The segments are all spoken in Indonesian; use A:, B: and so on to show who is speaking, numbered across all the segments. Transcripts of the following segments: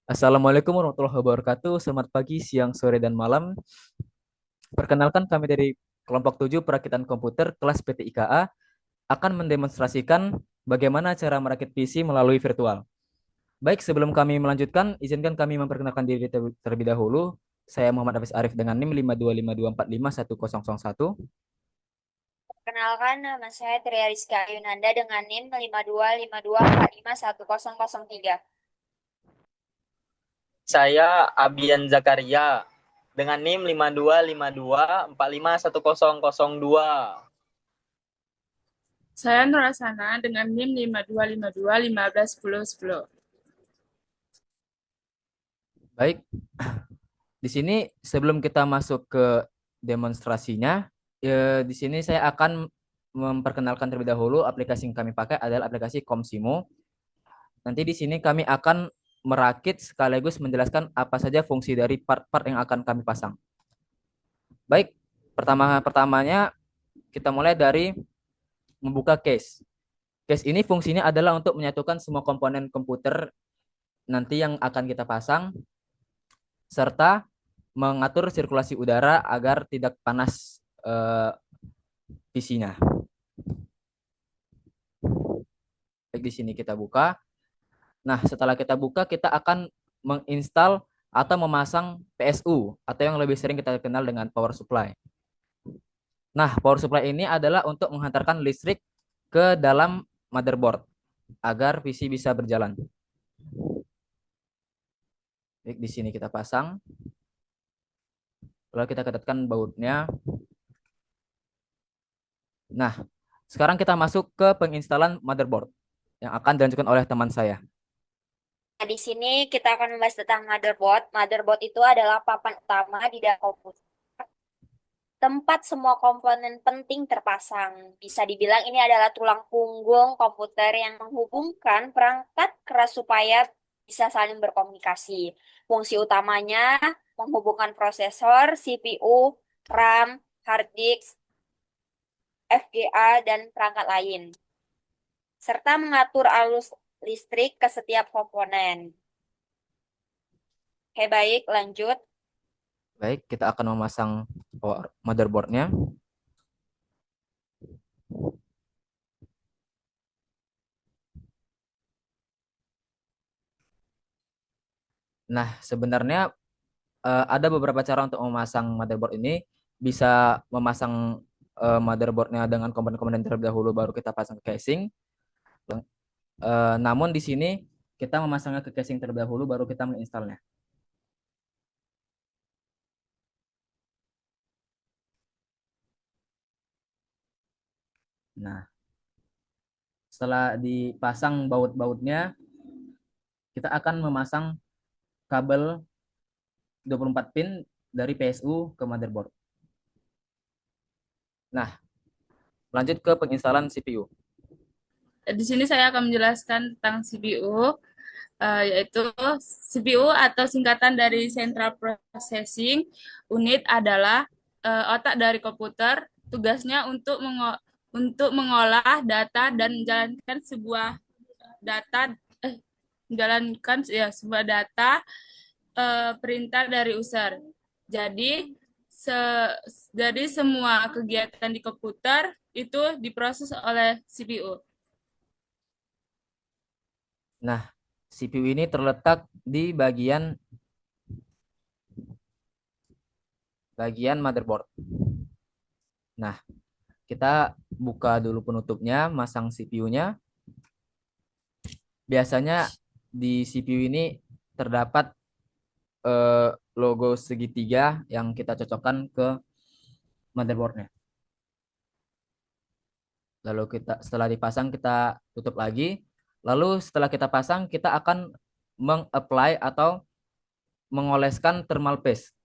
A: Assalamualaikum warahmatullahi wabarakatuh. Selamat pagi, siang, sore, dan malam. Perkenalkan kami dari kelompok 7 Perakitan Komputer kelas PT IKA akan mendemonstrasikan bagaimana cara merakit PC melalui virtual. Baik, sebelum kami melanjutkan, izinkan kami memperkenalkan diri terlebih dahulu. Saya Muhammad Hafiz Arif dengan NIM 525245101.
B: Perkenalkan, nama saya Tria Rizka Yunanda dengan NIM 5252451003.
C: Saya Abian Zakaria dengan NIM 5252451002.
D: Saya Nurasana dengan NIM 5252151010.
A: Baik, di sini sebelum kita masuk ke demonstrasinya, di sini saya akan memperkenalkan terlebih dahulu aplikasi yang kami pakai adalah aplikasi Komsimo. Nanti di sini kami akan merakit sekaligus menjelaskan apa saja fungsi dari part-part yang akan kami pasang. Baik, pertamanya kita mulai dari membuka case. Case ini fungsinya adalah untuk menyatukan semua komponen komputer nanti yang akan kita pasang serta mengatur sirkulasi udara agar tidak panas PC-nya. Baik, di sini kita buka. Nah, setelah kita buka, kita akan menginstal atau memasang PSU atau yang lebih sering kita kenal dengan power supply. Nah, power supply ini adalah untuk menghantarkan listrik ke dalam motherboard agar PC bisa berjalan. Baik, di sini kita pasang. Lalu kita kedapkan bautnya. Nah, sekarang kita masuk ke penginstalan motherboard yang akan dilanjutkan oleh teman saya.
B: Nah, di sini kita akan membahas tentang motherboard. Motherboard itu adalah papan utama di dalam komputer. Tempat semua komponen penting terpasang. Bisa dibilang ini adalah tulang punggung komputer yang menghubungkan perangkat keras supaya bisa saling berkomunikasi. Fungsi utamanya menghubungkan prosesor, CPU, RAM, hard disk, FGA, dan perangkat lain, serta mengatur arus listrik ke setiap komponen. Oke, baik, lanjut.
A: Baik, kita akan memasang motherboardnya. Nah, sebenarnya ada beberapa cara untuk memasang motherboard ini. Bisa memasang motherboardnya dengan komponen-komponen terlebih dahulu, baru kita pasang ke casing. Namun di sini kita memasangnya ke casing terlebih dahulu, baru kita menginstalnya. Nah, setelah dipasang baut-bautnya, kita akan memasang kabel 24 pin dari PSU ke motherboard. Nah, lanjut ke penginstalan CPU.
D: Di sini saya akan menjelaskan tentang CPU, yaitu CPU atau singkatan dari Central Processing Unit adalah otak dari komputer. Tugasnya untuk mengolah data dan menjalankan sebuah data perintah dari user. Jadi se jadi semua kegiatan di komputer itu diproses oleh CPU.
A: Nah, CPU ini terletak di bagian motherboard. Nah, kita buka dulu penutupnya, masang CPU-nya. Biasanya di CPU ini terdapat logo segitiga yang kita cocokkan ke motherboardnya. Lalu setelah dipasang kita tutup lagi. Lalu setelah kita pasang kita akan mengapply atau mengoleskan thermal paste.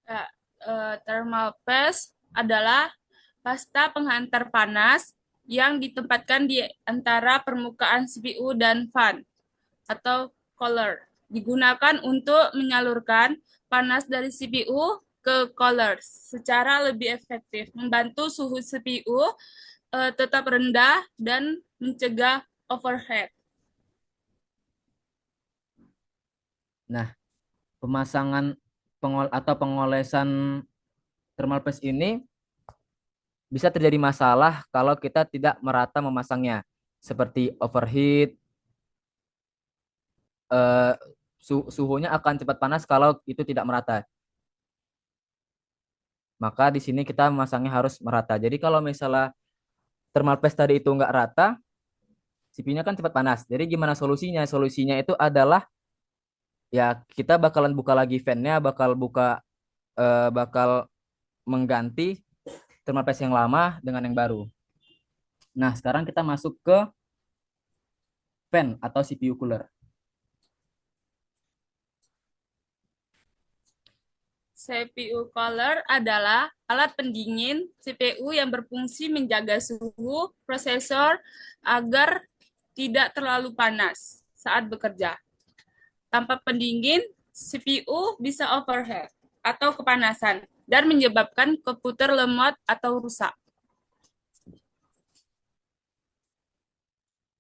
D: Ya, thermal paste adalah pasta penghantar panas yang ditempatkan di antara permukaan CPU dan fan atau cooler. Digunakan untuk menyalurkan panas dari CPU ke cooler secara lebih efektif, membantu suhu CPU tetap rendah dan mencegah overheat.
A: Nah, pemasangan pengolesan thermal paste ini bisa terjadi masalah kalau kita tidak merata memasangnya, seperti overheat, eh, suhunya akan cepat panas kalau itu tidak merata. Maka di sini kita memasangnya harus merata. Jadi kalau misalnya thermal paste tadi itu nggak rata, CPU-nya kan cepat panas. Jadi gimana solusinya? Solusinya itu adalah ya kita bakalan buka lagi fan-nya, bakal mengganti thermal paste yang lama dengan yang baru. Nah, sekarang kita masuk ke fan atau CPU cooler.
D: CPU cooler adalah alat pendingin CPU yang berfungsi menjaga suhu prosesor agar tidak terlalu panas saat bekerja. Tanpa pendingin, CPU bisa overheat atau kepanasan dan menyebabkan komputer lemot atau rusak.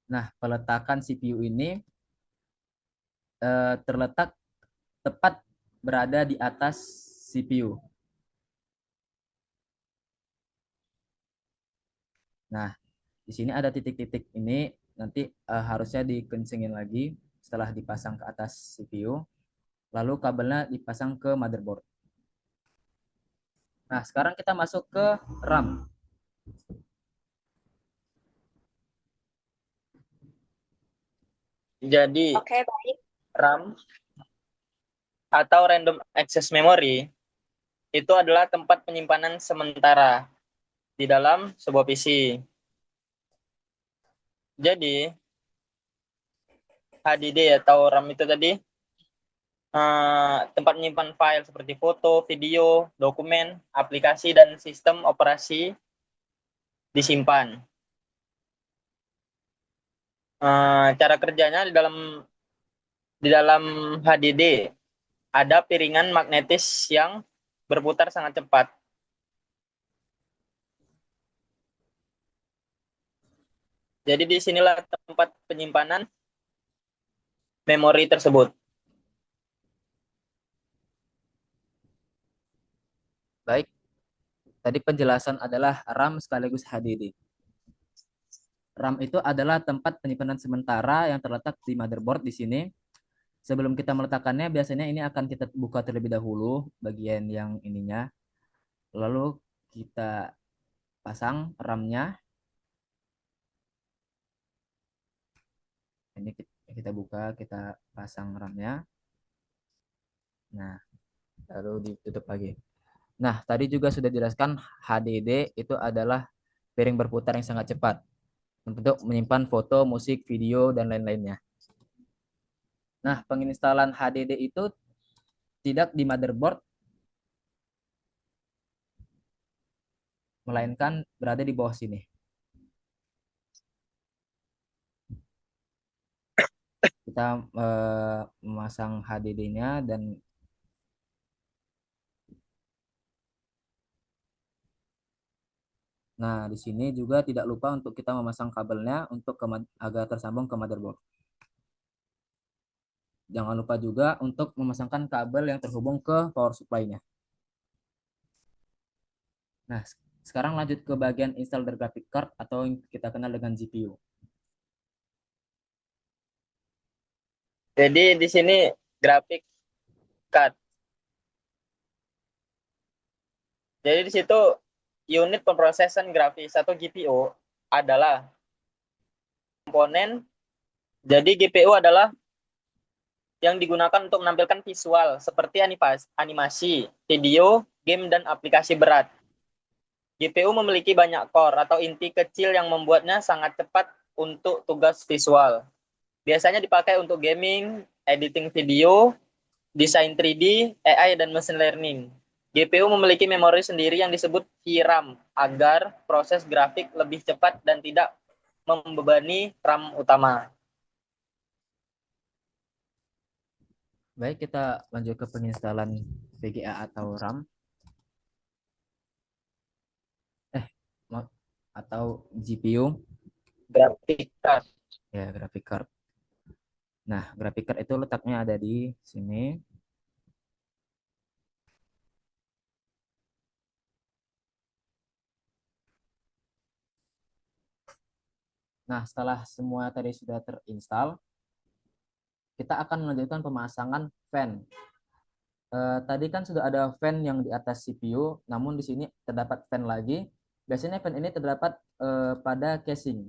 A: Nah, peletakan CPU ini terletak tepat berada di atas CPU. Nah, di sini ada titik-titik ini nanti harusnya dikencengin lagi setelah dipasang ke atas CPU. Lalu kabelnya dipasang ke motherboard. Nah, sekarang kita masuk ke RAM.
C: Jadi
B: Oke, baik.
C: RAM atau Random Access Memory itu adalah tempat penyimpanan sementara di dalam sebuah PC. Jadi HDD atau RAM itu tadi tempat menyimpan file seperti foto, video, dokumen, aplikasi, dan sistem operasi disimpan. Cara kerjanya di dalam HDD ada piringan magnetis yang berputar sangat cepat. Jadi disinilah tempat penyimpanan memori tersebut.
A: Baik, tadi penjelasan adalah RAM sekaligus HDD. RAM itu adalah tempat penyimpanan sementara yang terletak di motherboard di sini. Sebelum kita meletakkannya, biasanya ini akan kita buka terlebih dahulu bagian yang ininya. Lalu kita pasang RAM-nya. Ini kita buka, kita pasang RAM-nya. Nah, lalu ditutup lagi. Nah, tadi juga sudah dijelaskan HDD itu adalah piring berputar yang sangat cepat untuk menyimpan foto, musik, video, dan lain-lainnya. Nah, penginstalan HDD itu tidak di motherboard, melainkan berada di bawah sini. Kita memasang HDD-nya dan nah, di sini juga tidak lupa untuk kita memasang kabelnya untuk agar tersambung ke motherboard. Jangan lupa juga untuk memasangkan kabel yang terhubung ke power supply-nya. Nah, sekarang lanjut ke bagian install the graphic card atau yang kita kenal dengan GPU.
C: Jadi di sini grafik card. Jadi di situ unit pemrosesan grafis atau GPU adalah komponen. Jadi GPU adalah yang digunakan untuk menampilkan visual seperti animasi, video, game, dan aplikasi berat. GPU memiliki banyak core atau inti kecil yang membuatnya sangat cepat untuk tugas visual. Biasanya dipakai untuk gaming, editing video, desain 3D, AI, dan machine learning. GPU memiliki memori sendiri yang disebut VRAM agar proses grafik lebih cepat dan tidak membebani RAM utama.
A: Baik, kita lanjut ke penginstalan VGA atau RAM. Atau GPU.
C: Grafik card.
A: Ya, graphic card. Nah, graphic card itu letaknya ada di sini. Nah, setelah semua tadi sudah terinstall, kita akan melanjutkan pemasangan fan. Tadi kan sudah ada fan yang di atas CPU, namun di sini terdapat fan lagi. Biasanya fan ini terdapat pada casing.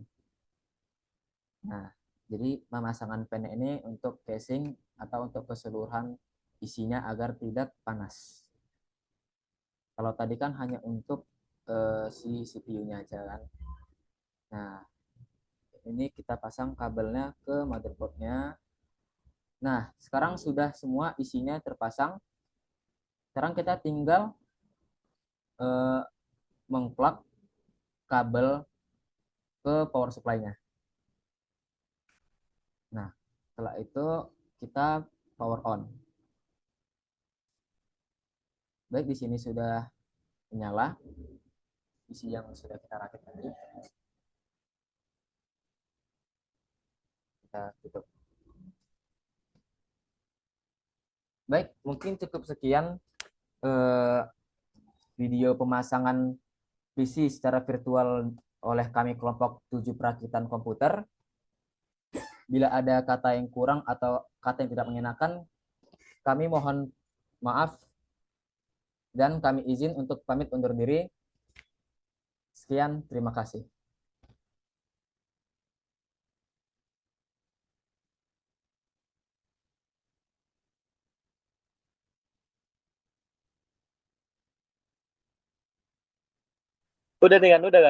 A: Nah, jadi pemasangan fan ini untuk casing atau untuk keseluruhan isinya agar tidak panas. Kalau tadi kan hanya untuk si CPU-nya aja kan. Nah, ini kita pasang kabelnya ke motherboard-nya. Nah, sekarang sudah semua isinya terpasang. Sekarang kita tinggal eh, mengplug kabel ke power supply-nya. Nah, setelah itu kita power on. Baik, di sini sudah menyala isi yang sudah kita rakit tadi. Kita tutup. Baik, mungkin cukup sekian eh, video pemasangan PC secara virtual oleh kami kelompok 7 perakitan komputer. Bila ada kata yang kurang atau kata yang tidak mengenakan, kami mohon maaf dan kami izin untuk pamit undur diri. Sekian, terima kasih.
C: Udah dengan udah kan?